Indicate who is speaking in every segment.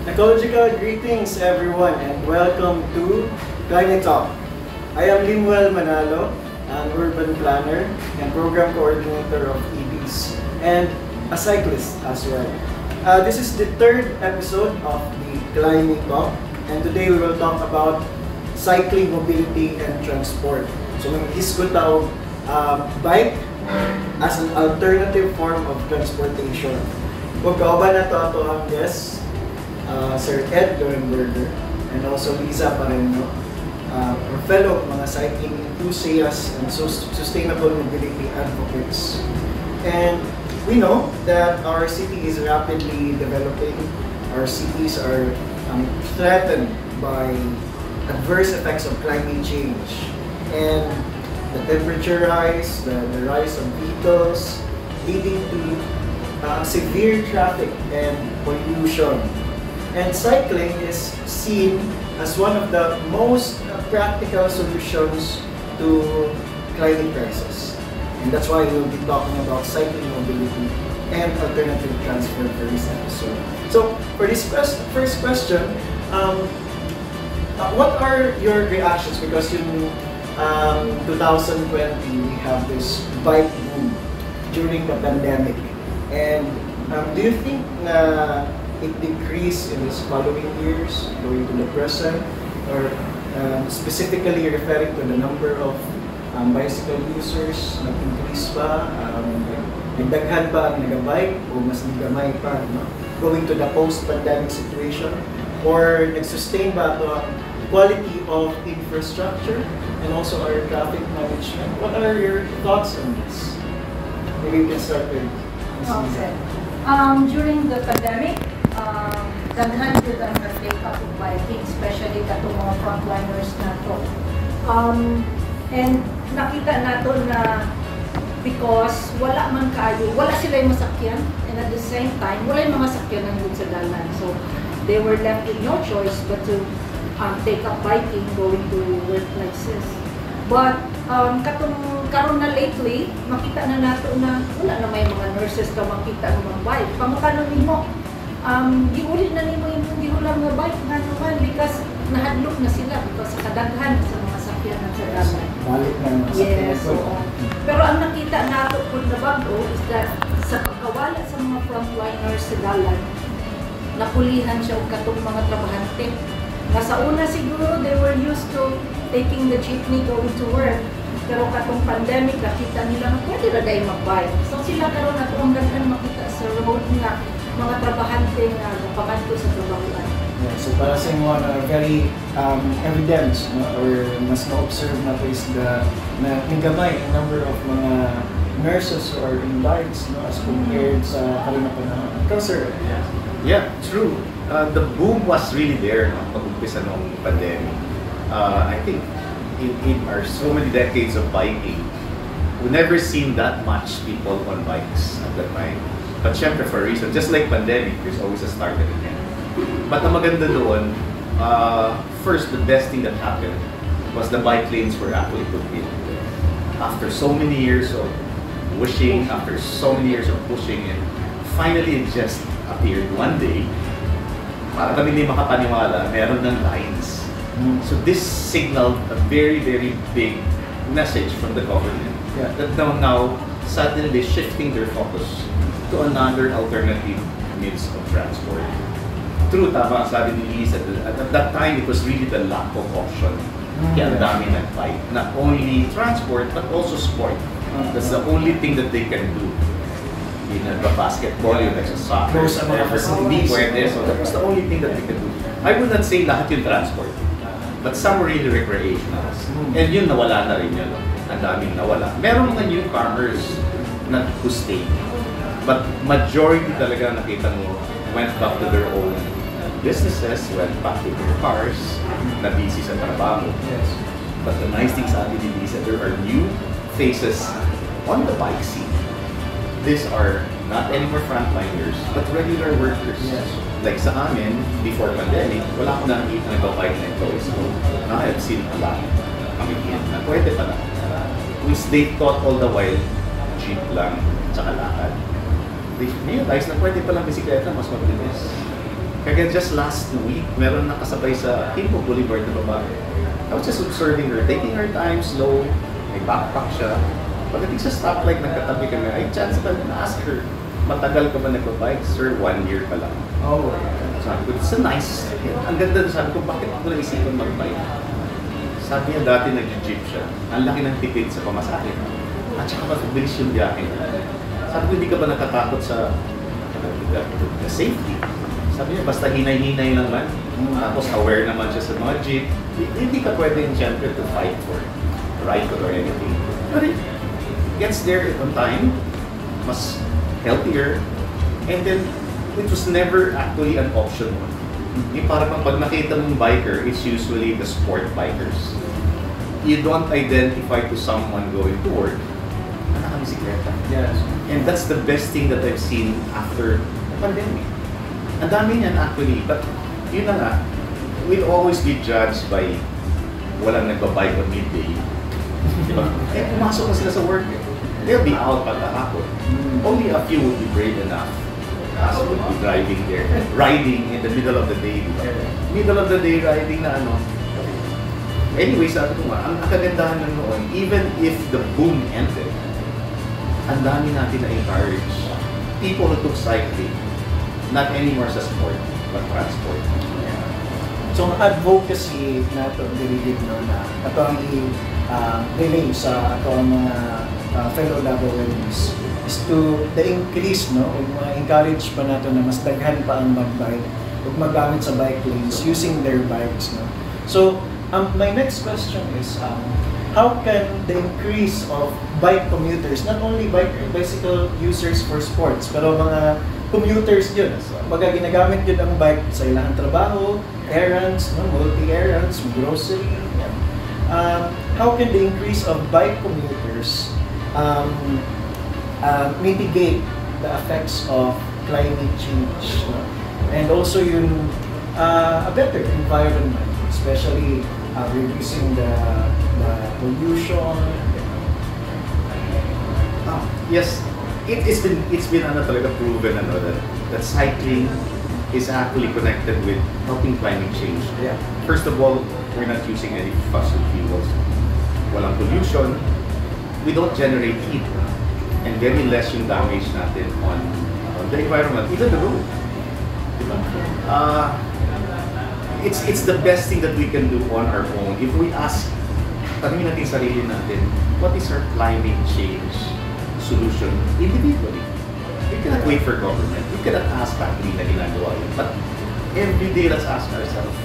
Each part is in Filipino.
Speaker 1: Ecological greetings everyone and welcome to Climate Talk. I am Lemuel Manalo, an urban planner and program coordinator of IDIS and a cyclist as well. This is the third episode of the Climate Talk and today we will talk about cycling, mobility, and transport. So mag-isgot tayo bike as an alternative form of transportation. Kung kauban na to ang guest, Sir Ed Leuenberger and also Liza Parreño, our fellow mga cycling enthusiasts and sustainable mobility advocates. And we know that our city is rapidly developing. Our cities are threatened by adverse effects of climate change. And the temperature rise, the rise of vehicles, leading to severe traffic and pollution. And cycling is seen as one of the most practical solutions to climate crisis. And that's why we'll be talking about cycling mobility and alternative transport for this episode. So for this first question, what are your reactions? Because in 2020 we have this bike boom during the pandemic. And do you think it decreased in these following years, going to the present, or specifically referring to the number of bicycle users, nag-increase ba? Nagdaghan ba ang nag-bike o mas nagamay pa? No? Going to the post-pandemic situation? Or nag-sustain ba ito ang quality of infrastructure and also our traffic management? What are your thoughts on this? Maybe we can start with
Speaker 2: Okay. During the pandemic, daghan jud ang take up of biking, especially katong mga frontliners nato. And nakita nato na because wala man kaayo, wala sila yung masakyan, and at the same time, wala yung mga sakyanan dun sa dalan. So they were left with no choice but to take up biking going to workplaces. But karon na lately, makita na nato na wala na may mga nurses ka makita ng mga bike. Pamukano nimo, giuli na nimo yung gihulang nga bike nga naman because nahadlok na sila because sa kadaghan sa mga sakyanan sa dalan.
Speaker 1: Balik na mga sakyanan.
Speaker 2: Yes, pero ang nakita nato po na bago is that sa pagkawala sa mga frontliners sa dalan, napulihan siya og katong mga trabahante. Sa una siguro, they were used to taking the jeepney going to work. Pero katong pandemic, nakita nila na pwede na dahil mag-bike. So sila karon na ang gandaan makita sa road nga mga trabahante nga napangadto sa trabahoan.
Speaker 1: Yeah, so para sa inyo na very evidence, no? Or mas na-observe na is na nigamay ang number of mga nurses who are in bikes, no? As compared sa kalimang panahon. Ikaw, sir?
Speaker 3: Yeah, true. The boom was really there pag-umpisa ng pandemic. I think in our so many decades of biking, we never seen that much people on bikes at that time. But syempre for a reason, just like pandemic, there's always a start and an end. But ang maganda doon, first, the best thing that happened was the bike lanes were actually put in. After so many years of wishing, after so many years of pushing, and finally it just appeared one day. Para kami hindi makapaniwala, meron ng lines. So this signaled a very, very big message from the government that now suddenly shifting their focus to another alternative means of transport. True, tama, sabi ni Liza, at that time it was really the lack of option. Kaya ang dami nag-bike. Not only transport, but also sport. That's the only thing that they can do. In basketball, yung soccer, hindi pwede. So that was the only thing that they could do. I would not say lahat yung transport, but some were really recreational. And yun, nawala na rin yun. Ang daming nawala. Meron mga newcomers na who stayed. But majority talaga nakita mo went back to their own businesses, went back to their cars, na busy sa trabaho. But the nice thing sa atin is that there are new faces on the bike scene. These are not anymore frontliners, but regular workers. Like sa amin, before pandemic, wala akong nakikita nag-bike na ito. So now I've seen a lot coming in na pwede pa na. Which they thought all the while, jeep lang, tsaka lakad. They realized na pwede palang bisikleta, mas mabilis. Kaya just last week, meron nakasabay sa Kimpo Boulevard na babae. I was just observing her, taking her time, slow, may backpack siya. Pagdating sa stoplight, nagkatabi kami, ay chance ka na ask her, matagal ka ba nagbabike? Sir, 1 year pa lang.
Speaker 1: Oh,
Speaker 3: sabi ko, it's a nice, ang ganda na sabi ko, bakit ako naisipan mag-bike? Sabi niya dati nag-jeep siya, ang laki ng tipid sa pamasahe. At saka mabilis yung biyahe. Sabi ko, hindi ka ba natatakot sa the safety? Sabi niya, basta hinay-hinay lang man. Tapos aware naman siya sa mga jeep. Hindi ka pwede siyempre to fight for right or anything. But it gets there on time, mas healthier, and then it was never actually an option. Yung parang pag nakita mong biker, it's usually the sport bikers. You don't identify to someone going to work na nakabisikleta.
Speaker 1: yes.
Speaker 3: And that's the best thing that I've seen after the pandemic. Ang dami niyan actually, but yun na nga, we'll always be judged by walang nagbabike on midday. Diba? Eh, pumasok na sila sa work. They'll be out pagkahapon. Only a few would be brave enough as would be driving there, riding in the middle of the day. Diba? Middle of the day riding na ano. Anyway, sabi ko nga, ang kagandahan ng noon, even if the boom ended, ang dami natin na encourage people who took cycling, not anymore sa sport, but transport.
Speaker 1: So, ang advocacy na ito, dililig no, na ito ang relay sa ito ang mga fellow Dabawenyos is to the increase, no, o encourage pa nato na mas daghan pa ang magbike o magamit sa bike lanes using their bikes. No? So, my next question is, how can the increase of bike commuters, not only bicycle users for sports, pero mga commuters yun. Baga ginagamit yun ang bike sa ilang trabaho, errands, no, multi-errands, grocery. Yeah. How can the increase of bike commuters mitigate the effects of climate change? No? And also yun, a better environment, especially reducing the pollution.
Speaker 3: Yes, it's been ano, talaga proven ano, that cycling is actually connected with helping climate change.
Speaker 1: Yeah.
Speaker 3: First of all, we're not using any fossil fuels. Walang pollution. We don't generate heat. And very less yung damage natin on the environment, even the road. Diba? It's the best thing that we can do on our own. If we ask, tanungin natin sarili natin, what is our climate change solution individually? We cannot wait for government. We cannot ask factory na ginagawa yun. But every day, let's ask ourselves,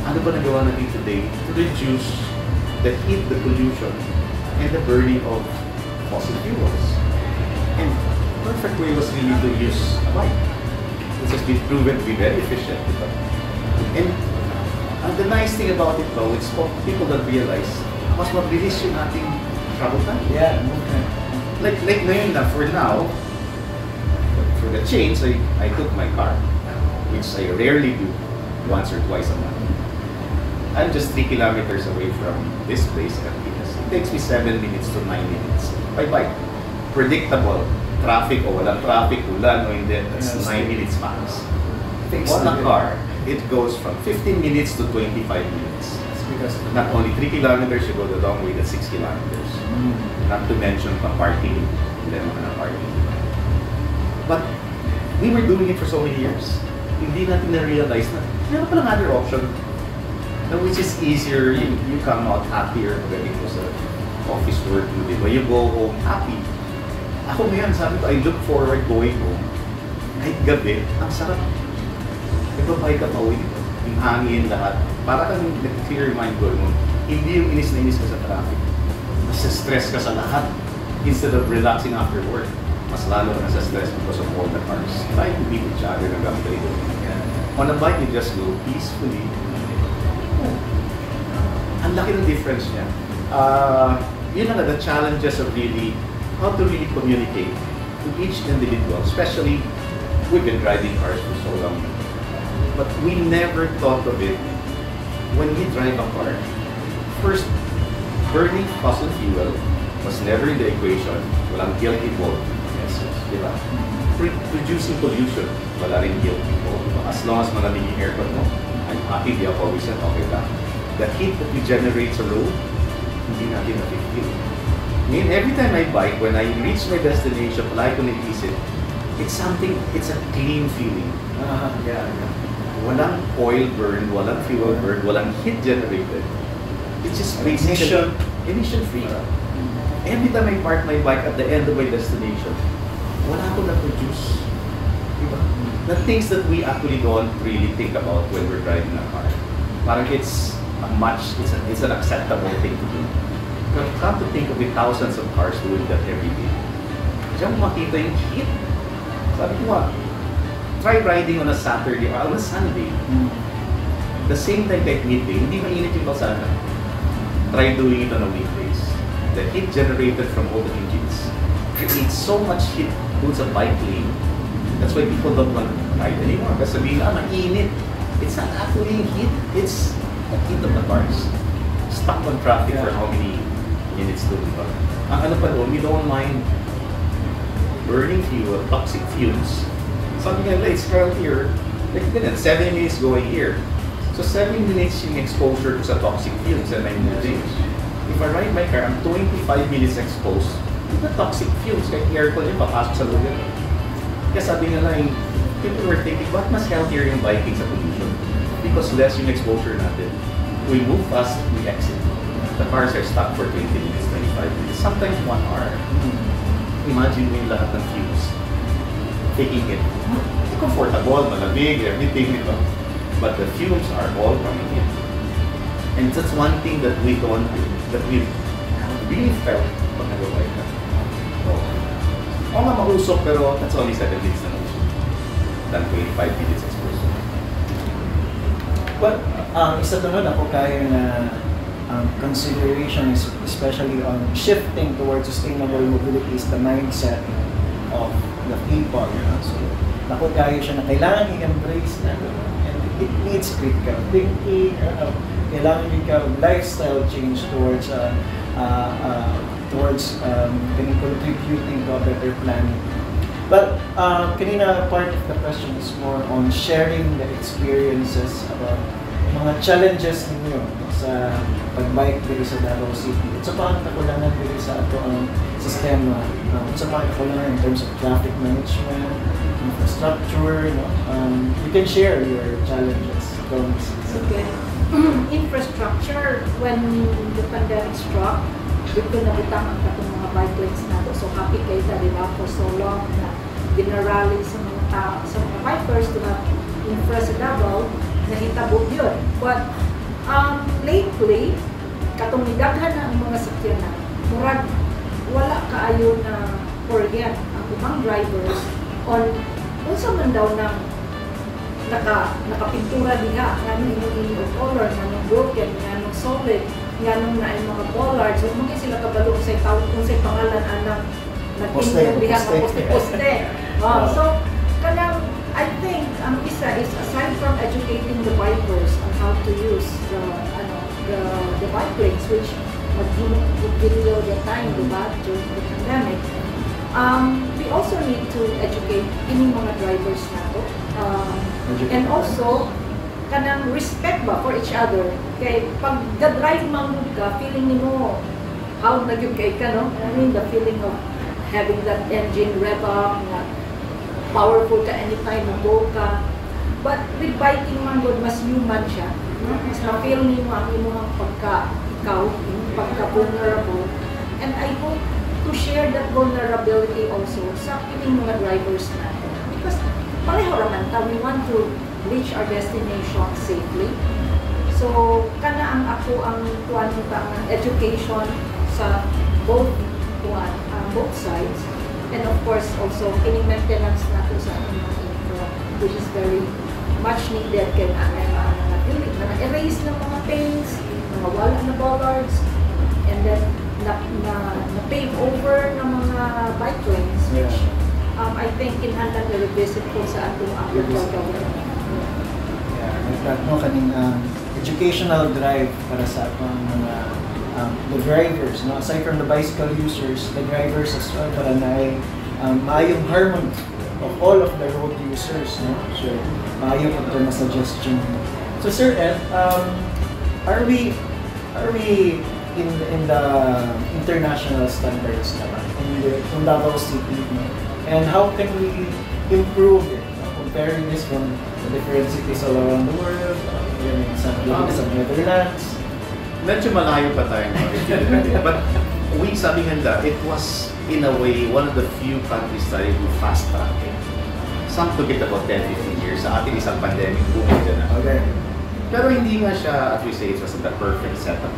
Speaker 3: ano ba nagawa natin today to reduce the heat, the pollution, and the burning of fossil fuels? And the perfect way was really to use a bike. This has been proven to be very efficient. And the nice thing about it though, it's for people that realize, mas mabilis yung ating travel time.
Speaker 1: Yeah, okay.
Speaker 3: Like ngayon na, for now, for the change, I took my car, which I rarely do, once or twice a month. I'm just 3 kilometers away from this place at IDIS. It takes me 7 minutes to 9 minutes by bike. Predictable. Traffic o walang traffic, ulan o hindi, that's 9 minutes max. On a car, it goes from 15 minutes to 25 minutes. Because not only 3 kilometers, you go the long way, that's 6 kilometers. Not to mention pa parking, then parking. But we were doing it for so many years. Hindi natin na-realize na meron palang other option, which is easier. You come out happier when it was an office work. You go home happy. Ako ngayon, sabi ko, I look forward going home. Kahit gabi, ang sarap. Nagbabay ka pa uwi. Yung hangin, lahat. Para kang nag-clear your mind going home. Hindi yung inis na inis ka sa traffic. Mas stress ka sa lahat. Instead of relaxing after work, mas lalo ka na sa stress because of all the cars trying to beat each other na gamit kayo. On a bike, you just go peacefully. Ang laki ng difference niya. Yun na nga, the challenges of really how to really communicate to each individual, especially we've been driving cars for so long. But we never thought of it when we drive a car. First, burning fossil fuel was never in the equation. Walang guilt involved. Yes. di ba? Producing pollution, wala rin guilt people. As long as malamig yung aircon mo, I'm happy, di ako always okay lang. The heat that we generate sa road, hindi natin na-feel. Ngayon, every time I bike, when I reach my destination, palagi ko naisip, it's a clean feeling.
Speaker 1: Yeah.
Speaker 3: Walang oil burn, walang fuel burn, walang heat generated. It's just basically emission free. Every time I park my bike at the end of my destination, wala akong na-produce. Diba? The things that we actually don't really think about when we're driving a car. Parang it's an acceptable thing to do. But come to think of it, thousands of cars doing that every day. Diyan mo makita yung heat. Sabi ko try riding on a Saturday or on a Sunday. The same time like midday, hindi mainit yung kalsada. Try doing it on a weekdays. The heat generated from all the engines creates so much heat dun sa bike lane. That's why people don't want to ride anymore. Kasi sabihin mainit. It's not actually heat. It's the heat of the cars. Stuck on traffic for how many minutes do we go? Ang ano pa doon, we don't mind burning fuel, toxic fumes. Something like it's healthier. Like 7 minutes going here. So 7 minutes yung exposure to sa toxic fumes and I'm moving. If I ride my car, I'm 25 minutes exposed to the toxic fumes. Kaya aircon yung papasok sa lugar. Kaya sabi nga lang, people were thinking, what mas healthier yung biking sa pollution? Because less yung exposure natin. We move fast, we exit. The cars are stuck for 20 minutes, 25 minutes, sometimes 1 hour. Imagine mo yung lahat ng fumes. Taking it. Comfortable, malamig, everything, ito. But the fumes are all coming in. And that's one thing that we really felt pag nag-ride na. Oo nga mausok, pero that's only 7 minutes na mausok. Than 25 minutes exposure.
Speaker 1: Well, isa to nun ako kaya na consideration is especially on shifting towards sustainable mobility is the mindset of the people. So, nakukaya siya na kailangan i-embrace na and it needs critical thinking, kailangan yung lifestyle change towards contributing to a better planet. But kanina part of the question is more on sharing the experiences about mga challenges ninyo sa pag-bike dito sa Davao City. At sa paano kakulangan dito sa ato ang sistema, sa paano kakulangan in terms of traffic management, infrastructure, you can share your challenges.
Speaker 2: Okay. Infrastructure, when the pandemic struck, dito nabutang ang katong mga bike lanes nato. So happy kayo na for so long na dinarally sa mga bikers to have infra sa Davao, nahitabog yun. But lately, katong nidaghan na ang mga sakyanan, murag wala kaayo na forget ang ibang drivers on unsa man daw ng nakapintura diha nga nung of color, nga nung broken, nga nung solid, nga nung na mga bollards, so muna sila kabalo sa tawag kung sa pangalan anang nagpintura diha nga poste-poste. So kanang I think ang isa is aside from educating the bikers on how to use the bike lanes, which mag-video the time, diba, during the pandemic, we also need to educate any mga drivers nato. And also, kanang respect ba for each other. Kay pag drive mangud ka, feeling nimo how nagyud kay ka, no? I mean, the feeling of having that engine rev up, na powerful ka anytime mo go ka. But with biking mangud, mas human siya. No? Mas ma-feel nimo ang imong pagka-vulnerable. And I hope to share that vulnerability also sa piling mga drivers natin. Because pareho raman ta, we want to reach our destination safely. So, kana ang ako ang kuan ta ang education sa both sides. And of course, also any maintenance nato sa mga infra, which is very much needed kay na-erase ng mga paints, mga wala na bollards, and then na-pave over ng mga bike lanes, which I think kinahanglan na revisit ko sa atong local government.
Speaker 1: Kaning educational drive para sa atong mga the drivers, no? Aside from the bicycle users, the drivers as well, para na maayong harmony of all of the road users, no? So, maayong ito na suggestion. So, Sir Ed, are we in the international standards naman in Davao City, no? And how can we improve it, no? Comparing this from the different cities all around the world, sa Netherlands?
Speaker 3: Medyo malayo pa tayo. But sabi nga it was in a way one of the few countries that do fast tracking. Some took it about 10-15 years. Sa atin isang pandemic bumili na.
Speaker 1: Okay.
Speaker 3: Pero hindi nga siya, as we say, it wasn't the perfect setup.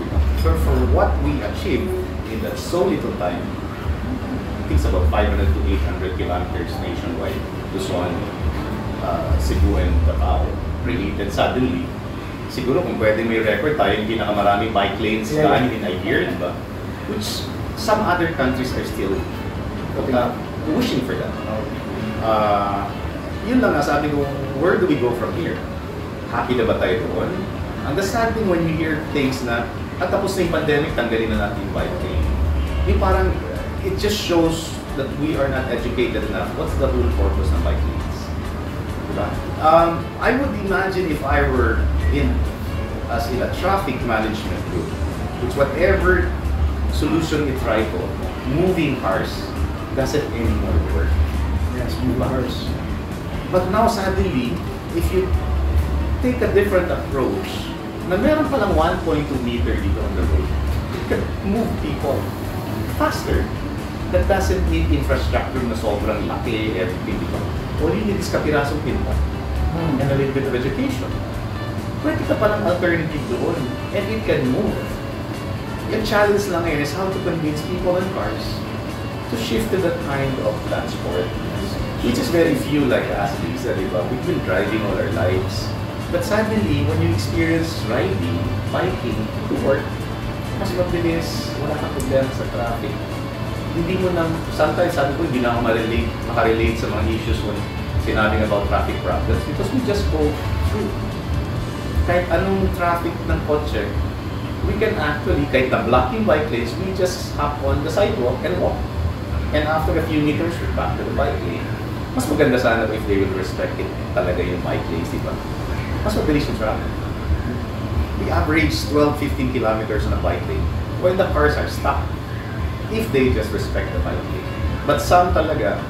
Speaker 3: So for what we achieved in that so little time, I think it's about 500 to 800 kilometers nationwide, Luzon, Cebu, and Davao, created suddenly. Siguro kung pwede may record tayo, yung pinakamaraming bike lanes done in a year, diba? Which some other countries are still wishing for that. Yun lang nga, sabi ko, where do we go from here? Happy na ba tayo doon? And the sad thing when you hear things na, tapos na yung pandemic, tanggalin na natin yung bike lane. Yung parang, it just shows that we are not educated enough. What's the whole purpose ng bike lanes? Diba? I would imagine if I were in a traffic management group, which whatever solution we try to, moving cars doesn't anymore work.
Speaker 1: Yes, moving cars.
Speaker 3: But now suddenly, if you take a different approach, na meron palang 1.2 meter dito on the road, it can move people faster. That doesn't need infrastructure na sobrang laki, everything, diba? All you need is kapirasong pinta and a little bit of education. Pwede ka palang alternative doon, and it can move. Yung challenge lang ngayon is how to convince people and cars to shift to that kind of transport. Which is very few like us, Liza, diba? We've been driving all our lives. But suddenly, when you experience riding, biking, to work, mas mabilis, wala kang problema sa traffic. Hindi mo nang, sometimes sabi ko, hindi na ako makarelate sa mga issues when sinabing about traffic problems because we just go through. Kahit anong traffic ng kotse, we can actually, kahit na blocking bike lanes, we just hop on the sidewalk and walk. And after a few meters, we're back to the bike lane. Mas maganda sana if they will respect it talaga yung bike lanes, diba? Mas mabilis yung traffic. We average 12-15 kilometers on a bike lane when the cars are stuck if they just respect the bike lane. But some talaga,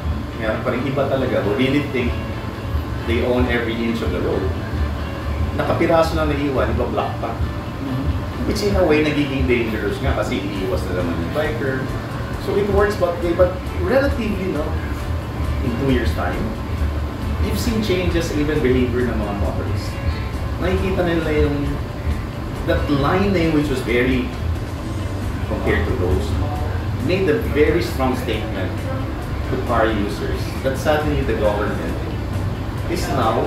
Speaker 3: parang iba talaga who really think they own every inch of the road. Nakapiraso na naiwan, iba block pa. Which in a way, nagiging dangerous nga kasi iiwas na naman yung biker. So it works but relatively, no, in 2 years' time, you've seen changes even behavior ng mga motorists. Nakikita nila yung that line na which was very compared to those made a very strong statement to car users that suddenly the government is now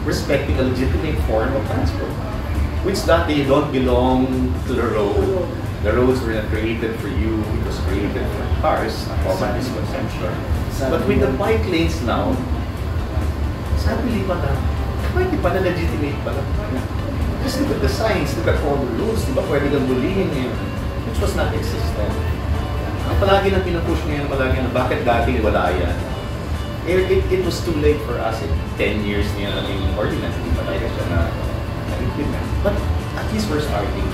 Speaker 3: respecting a legitimate form of transport, which that they don't belong to the road. The roads were not created for you, it was created for cars, common misconception. But with the bike lanes now, suddenly pwede pa na legitimate pala. Just look at the signs, look at all the rules, di ba? Pwede kang bulihin ngayon, which was not existent. Ang palagi nang pinupush ngayon, palagi na bakit dati wala yan? It was too late for us. 10 years niya natin yung ordinance, hindi pa tayo siya na-implement. But at least we're starting.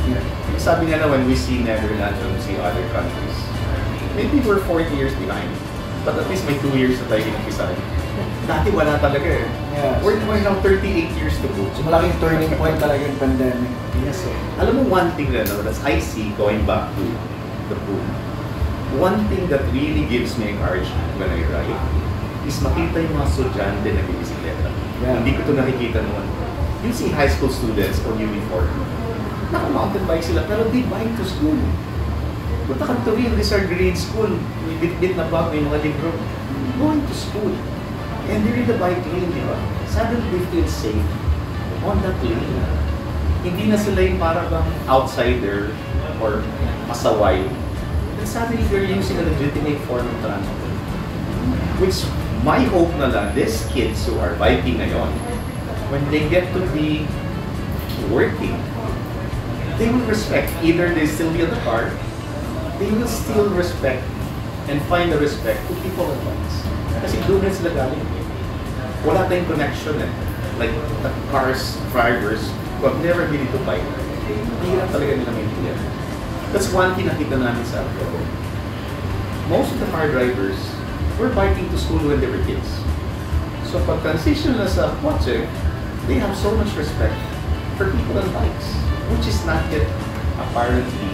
Speaker 3: Yeah. Sabi nga na when we see Netherlands and we see other countries, maybe we're 40 years behind. But at least may 2 years na tayo pinagpisahan. Dati wala talaga eh.
Speaker 1: Yes.
Speaker 3: We're now 38 years to go.
Speaker 1: So malaking turning point talaga yung pandemic.
Speaker 3: Yes, so. Alam mo one thing na that I see going back to the boom. One thing that really gives me encouragement when I ride is makita yung mga estudyante na bibisikleta. Yeah. Hindi ko ito nakikita noon. You see high school students on uniform. Naka-mountain bike sila pero they bike to school. Punta ka to real, these are grade school. May bit-bit na bag, may mga libro. Going to school. And they're in the bike lane, di ba? Suddenly they feel safe on that lane. Hindi na sila yung para bang outsider or masaway. And suddenly they're using a legitimate form of transport. Which, my hope na lang, these kids who are biking ngayon, when they get to be working, they will respect, either they still be in the car, they will still respect and find the respect to people and bikes. Kasi doon rin sila galing. Wala tayong connection eh. Like the cars, drivers who have never been into bike, hindi lang talaga nila maintindihan. That's one thing nakita namin sa Apple. Most of the car drivers were biking to school when they were kids. So pag transition na sa kotse, they have so much respect for people and bikes, which is not yet apparently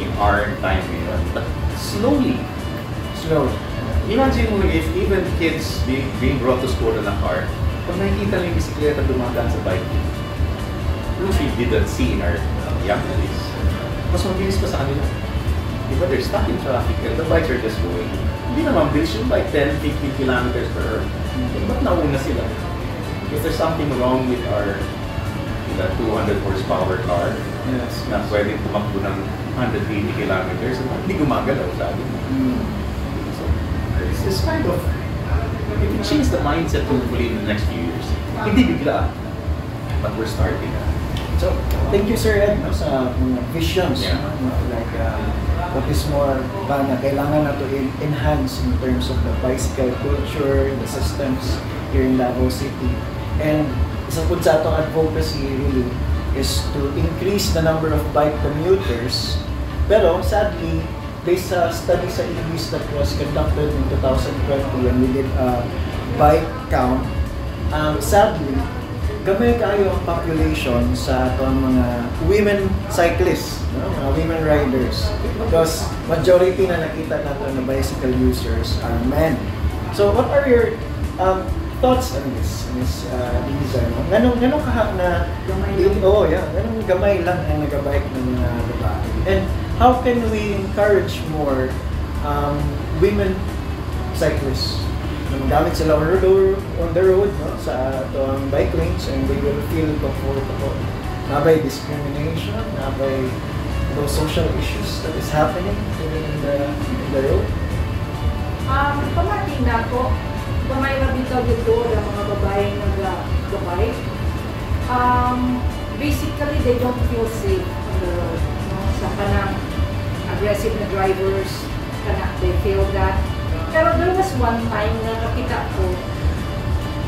Speaker 3: in our time ngayon. But slowly. Imagine mo if even kids being brought to school in a car, pag nakikita nila yung bisikleta dumadaan sa bike, which we didn't see in our young days, mas mabilis pa sa kanila. Diba, they're stuck in traffic and the bikes are just going. Hindi naman bilis yung bike, 10, 15 kilometers per hour. Ba't nauna sila? If there's something wrong with our 200 horsepower car, yes, na pwedeng tumakbo ng 180 kilometers, hindi gumagalaw sa atin. So, it's kind of, it will change the mindset hopefully in the next few years. Hindi bigla, but we're starting.
Speaker 1: So, thank you Sir Ed sa mga visions.
Speaker 3: Yeah.
Speaker 1: Like, what is more pa na kailangan na to enhance in terms of the bicycle culture, the systems here in Davao City. And isang po sa atong advocacy really is to increase the number of bike commuters. Pero sadly, based sa study sa IDIS that was conducted in 2020 when we did a bike count, sadly, gamay kayo ang population sa atong mga women cyclists, no? Mga women riders. Because majority na nakita natin na bicycle users are men. So what are your thoughts on this, Ms. Liza? Ganong kaha na ganong gamay lang ang nagabike ng mga babae. And how can we encourage more women cyclists? Gamit sila on the road, no, sa atong bike lanes, and they will feel comfortable. Nabay discrimination, nabay those social issues that is happening in the road.
Speaker 2: Pamating na ako, gamay na dito dito ng mga babaeng nagbabay. Basically, they don't feel safe on the road. No? Sa kanang aggressive na drivers, they feel that. Pero there was one time na nakita ko,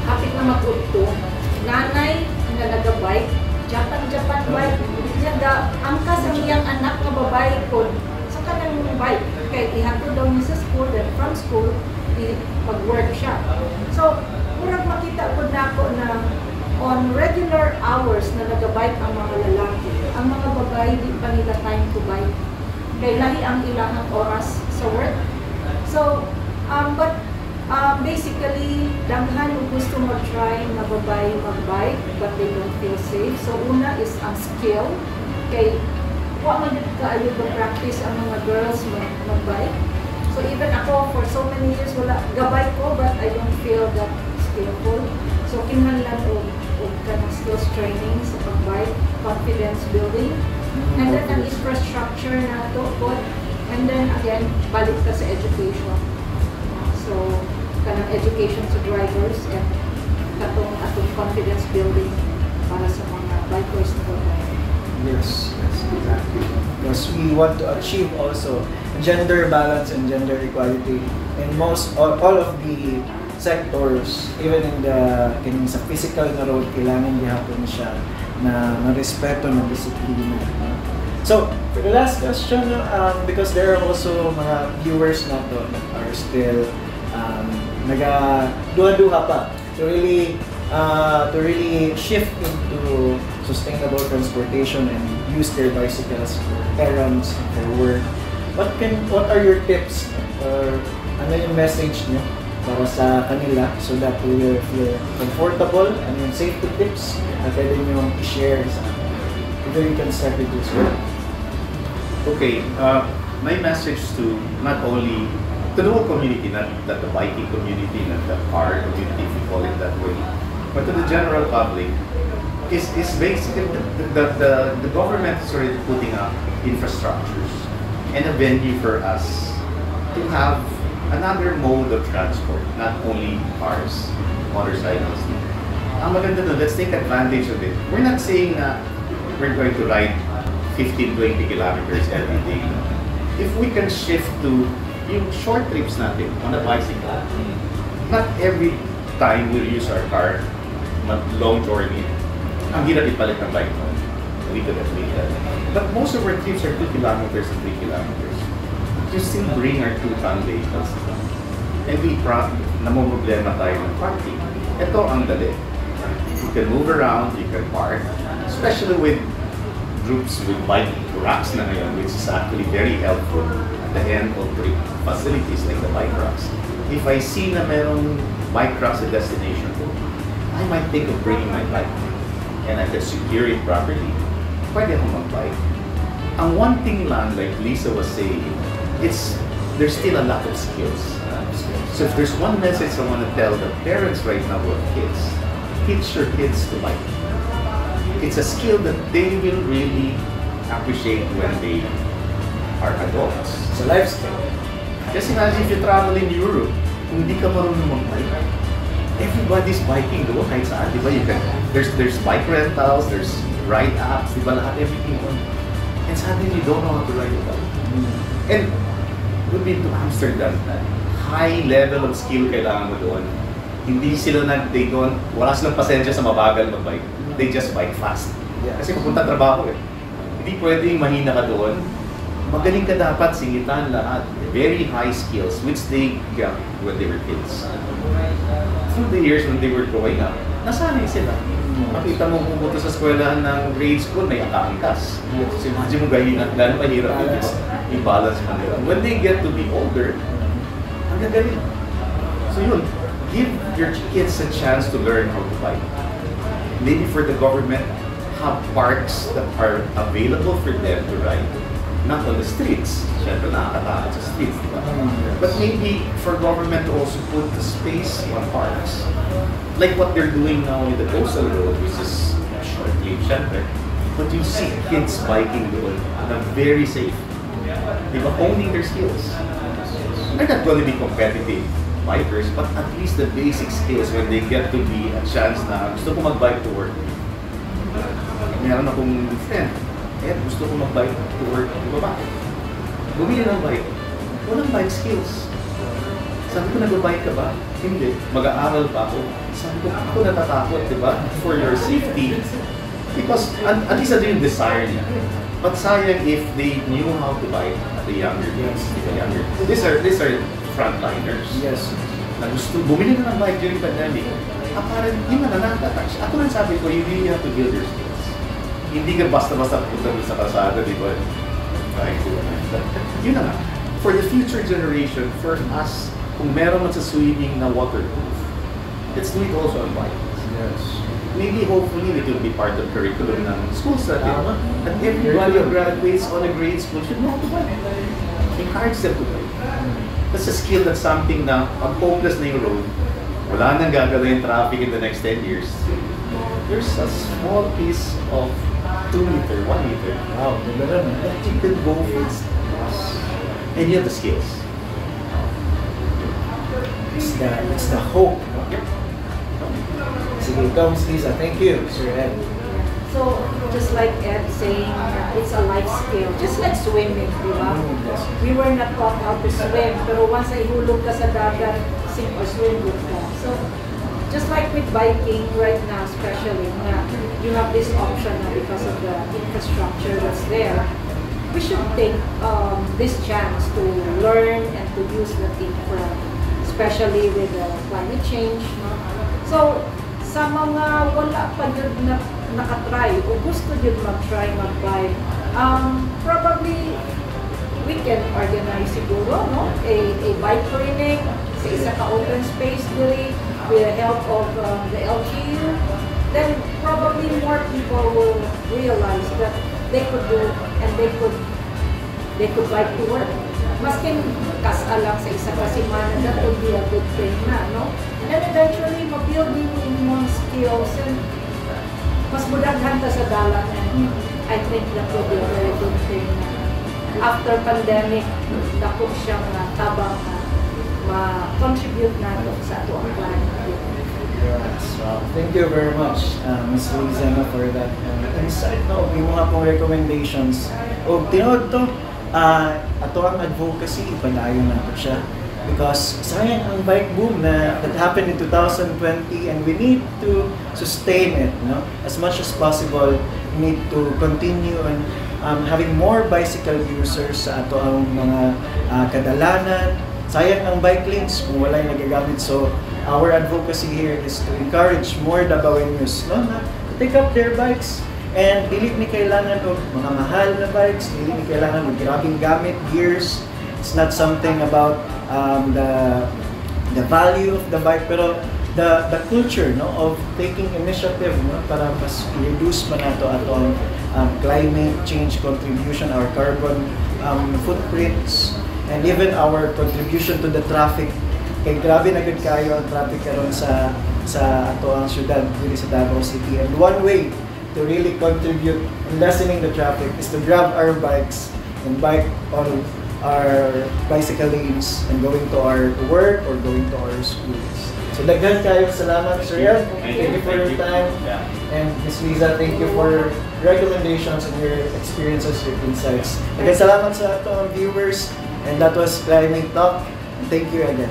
Speaker 2: hapit na mag-udto, nanay na nag-bike, Japan bike, angkas ang iyang anak na babae ko sa kanang bike. Kaya ihatod daw niya sa school, then from school, mag-work siya. So, murag makita ko na ako na on regular hours na nag-bike ang mga lalaki, ang mga babae di pa nila time to bike. Kaya lahi ang ilang oras sa work. So, basically, daghan yung gusto mag-try na babae mag-bike but they don't feel safe. So, una is ang skill. Kay, huwag man kaayo practice ang mga girls mag-bike. So, even ako, for so many years, wala gabay ko but I don't feel that skillful. So, kinahanglan o kanang skills training sa pag-bike, confidence building. And then, ang infrastructure na ito, and then, again, balik ka sa education. So, kanang education sa drivers and atong confidence building para sa mga bikers na babae.
Speaker 1: Yes, exactly. Because we want to achieve also gender balance and gender equality in all of the sectors, even in sa physical na road, kailangan gihapon siya na respeto ng disiplina. So, for the last question, because there are also mga viewers na to that are still duha-duha pa to really shift into sustainable transportation and use their bicycles for errands, for work. What are your tips or ano yung message niyo para sa kanila so that we will feel comfortable and yung safety tips na pwede niyo i-share sa akin? Either you can start with this one.
Speaker 3: Okay, my message to not only to the whole community, not the biking community, not the car community, if you call it that way, but to the general public, is basically the government is already putting up infrastructures and a venue for us to have another mode of transport, not only cars, motorcycles. Ang maganda doon, let's take advantage of it. We're not saying na we're going to ride 15-20 kilometers every day. If we can shift to yung short trips natin on a bicycle, not every time we'll use our car, long journey. Ang hirap ipalit ng bike mo. We could have made that. But most of our trips are 2 kilometers and 3 kilometers. We still bring our 2-ton vehicles. And we namumroblema tayo ng parking. Ito ang dali. You can move around, you can park, especially with groups with bike racks na ngayon, which is actually very helpful at the end of facilities like the bike racks. If I see na merong bike racks at destination, I might think of bringing my bike and I can secure it properly. Pwede akong mag-bike. Ang one thing lang, like Liza was saying, there's still a lot of skills. So if there's one message I want to tell the parents right now who have kids, teach your kids to bike. It's a skill that they will really appreciate when they are adults.
Speaker 1: It's a life skill.
Speaker 3: Just imagine if you travel in Europe, kung hindi ka marunong mag-bike, everybody's biking doon kahit saan, di ba? There's bike rentals, there's ride apps, di ba? Lahat, everything on. And suddenly you don't know how to ride a bike. And we've been to Amsterdam, high level of skill kailangan mo doon. Hindi sila wala silang pasensya sa mabagal mag-bike. They just bike fast.
Speaker 1: Yeah.
Speaker 3: Kasi pupunta trabaho eh. Hindi pwedeng mahina ka doon. Magaling ka dapat, singitan lahat. Very high skills, which they got when they were kids. Through the years when they were growing up, nasanay sila. Makita mo pumunta sa eskwelahan ng grade school, may akaangkas. So imagine mo gano'n kahirap yun, i-balance mo nila. When they get to be older, ang gagaling. So yun, give your kids a chance to learn how to bike. Maybe for the government, have parks that are available for them to ride. Not on the streets. Siyempre nakakatakot sa streets, di ba? But maybe for government to also put the space on parks. Like what they're doing now in the coastal road, which is shortly, siyempre. But you see kids biking doon na very safe. Di ba? Honing their skills. They're not going to be competitive bikers, but at least the basic skills when they get to be a chance na gusto ko mag-bike to work. Meron akong friend, gusto ko mag-bike to work. Di ba? Bumili ng bike. Walang bike skills. Sabi ko, nag-bike ka ba? Hindi. Mag-aaral pa ako. Sabi ko, ako natatakot, di ba? For your safety. Because at least ano yung desire niya. But sayang if they knew how to bike at the younger age. These are frontliners.
Speaker 1: Yes.
Speaker 3: Na gusto, bumili na ng bike during pandemic. Parang hindi man nakaka-touch. Ako lang sabi ko, you really have to build your skills. Hindi ka basta-basta punta sa kalsada, di ba? Right? Yun na nga. For the future generation, for us, kung meron man sa swimming na waterproof, let's do it also on bikes.
Speaker 1: Yes.
Speaker 3: Maybe, hopefully, it will be part of curriculum ng schools natin. And everybody who graduates on a grade school should know how to bike. Encourage them to bike. That's a skill, that's something na pag hopeless na yung road, wala nang gagawin traffic in the next 10 years. There's a small piece of 2 meter, 1 meter.
Speaker 1: Wow,
Speaker 3: that you can go fast. And you have the skills.
Speaker 1: It's the hope.
Speaker 3: Yep.
Speaker 1: Sige, ikaw, Ms. Liza. Thank you, Sir Ed.
Speaker 2: So, just like Ed saying, it's a life skill. Just like swimming, di ba?
Speaker 1: Yes.
Speaker 2: We were not taught how to swim, pero once ay hulog ka sa dagat, sink or swim with ka. So, just like with biking right now, especially, you have this option na because of the infrastructure that's there. We should take this chance to learn and to use the thing for, especially with climate change. No? So, sa mga wala pa yun na nakatry o gusto yun mag-try mag-bike, probably we can organize siguro a bike training sa isa ka open space diri with the help of the LGU. Then probably more people will realize that they could do and they could bike to work. Maskin kasa lang sa isa ka simana, that would be a good thing na, no? And then eventually, ma-build yung mga skills and mas mudaghan ka sa dalan, and I think that would be a very good thing. After pandemic, dako siyang tabang ma-contribute na sa ito ang plan.
Speaker 1: Yes. Thank you very much, Ms. Liza, for that insight. No, may mga pong recommendations. O, tinood to, ato ang advocacy, ipadayo na po siya. Because sayang ang bike boom that happened in 2020, and we need to sustain it, no? As much as possible. We need to continue on having more bicycle users sa ato ang mga kadalanan. Sayang ang bike lanes kung wala yung nagagamit. So our advocacy here is to encourage more Dabawenyos, no, na to take up their bikes. And dili ni kailangan og mga mahal na bikes, dili ni kailangan og grabing gamit, gears. It's not something about the value of the bike, pero the culture, no, of taking initiative, no, para mas reduce man nato atong climate change contribution, our carbon footprints, and even our contribution to the traffic. Kay grabe na gud kayo ang traffic karon sa ato ang syudad dili sa Davao City, and one way to really contribute in lessening the traffic is to grab our bikes and bike on our bicycle lanes and going to our work or going to our schools. So daghan kayo salamat, Sir Ed. Thank you for your time. And Ms. Liza, thank you for recommendations and your experiences, your insights. Again, salamat sa ato ang viewers. And that was Climate Talk. And thank you again.